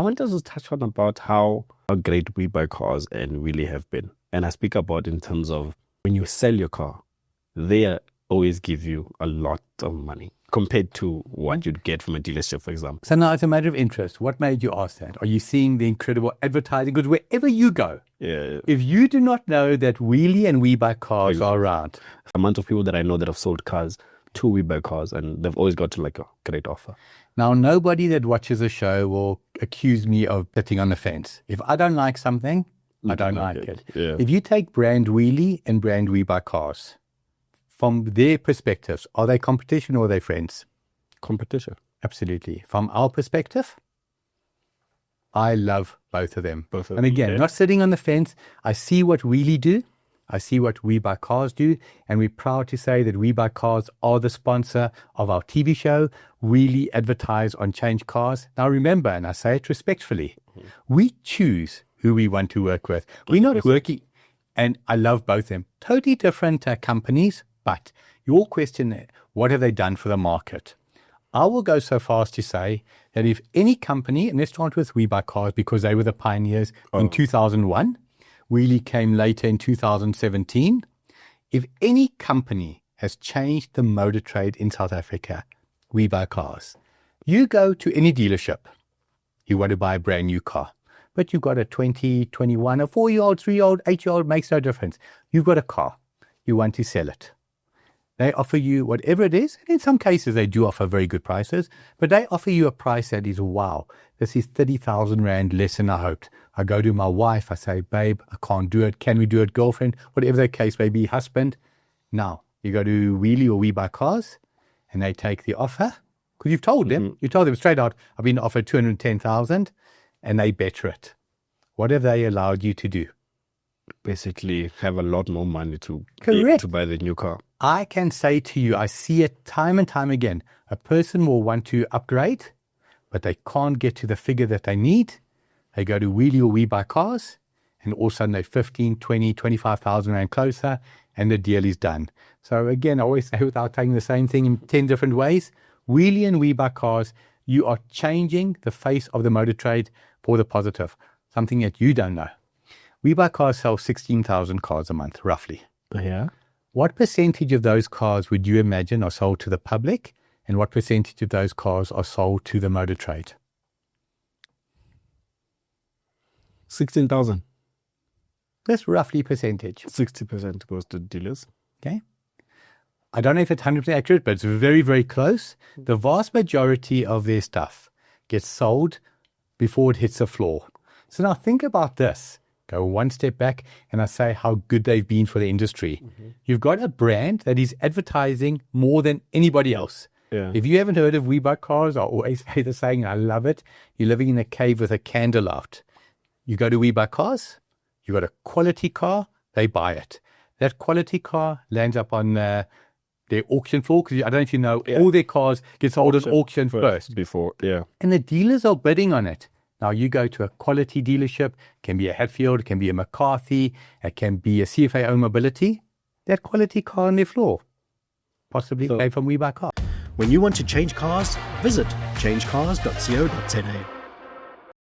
I want us to touch on about how great WeBuyCars and Weelee have been. And I speak about in terms of when you sell your car, they always give you a lot of money compared to what you'd get from a dealership, for example. So now it's a matter of interest. What made you ask that? Are you seeing the incredible advertising? Because wherever you go, if you do not know that Weelee and WeBuyCars are around. The amount of people that I know that have sold cars to WeBuyCars, and they've always got to like a great offer. Now, nobody that watches a show will accuse me of sitting on the fence. If I don't like something, I don't like it. Yeah. If you take brand Weelee and brand WeBuyCars, from their perspectives, are they competition or are they friends? Competition. Absolutely. From our perspective, I love both of them. Both of and them, again, not sitting on the fence. I see what Weelee do. I see what WeBuyCars do. And we're proud to say that WeBuyCars are the sponsor of our TV show. Weelee advertise on ChangeCars. Now remember, and I say it respectfully, we choose who we want to work with. We're not working, and I love both of them. Totally different companies, but your question, what have they done for the market? I will go so far as to say that if any company, and let's start with WeBuyCars because they were the pioneers in 2001, Weelee came later in 2017. If any company has changed the motor trade in South Africa, WeBuyCars. You go to any dealership, you want to buy a brand new car, but you've got a 20, 21, a 4-year-old, 3-year-old, 8-year-old, makes no difference. You've got a car, you want to sell it. They offer you whatever it is. And in some cases, they do offer very good prices, but they offer you a price that is, wow, this is 30,000 Rand less than I hoped. I go to my wife, I say, babe, I can't do it. Can we do it, girlfriend? Whatever the case may be, husband. Now, you go to Weelee or WeBuyCars, and they take the offer, because you've told them, you told them straight out, I've been offered 210,000, and they better it. What have they allowed you to do? Basically have a lot more money to buy the new car. I can say to you, I see it time and time again. A person will want to upgrade, but they can't get to the figure that they need. They go to Weelee or WeBuyCars, and all of a sudden they're 15, 20, 25,000 Rand closer, and the deal is done. So again, I always say without taking the same thing in 10 different ways, Weelee and WeBuyCars, you are changing the face of the motor trade for the positive, something that you don't know. WeBuyCars sells 16,000 cars a month, roughly. Yeah. What percentage of those cars would you imagine are sold to the public, and what percentage of those cars are sold to the motor trade? 16,000. That's roughly percentage. 60% goes to dealers. Okay. I don't know if it's 100% accurate, but it's very, very close. The vast majority of their stuff gets sold before it hits the floor. So now think about this. Go one step back and I say how good they've been for the industry. You've got a brand that is advertising more than anybody else. Yeah. If you haven't heard of WeBuyCars, I always say the saying, I love it. You're living in a cave with a candle out. You go to WeBuyCars, you got a quality car, they buy it. That quality car lands up on their auction floor, because I don't know if you know, all their cars get sold at auction first. Before, And the dealers are bidding on it. Now, you go to a quality dealership, it can be a Hatfield, it can be a McCarthy, it can be a CFA Own Mobility, that quality car on their floor, possibly came from WeBuyCars. When you want to change cars, visit changecars.co.za.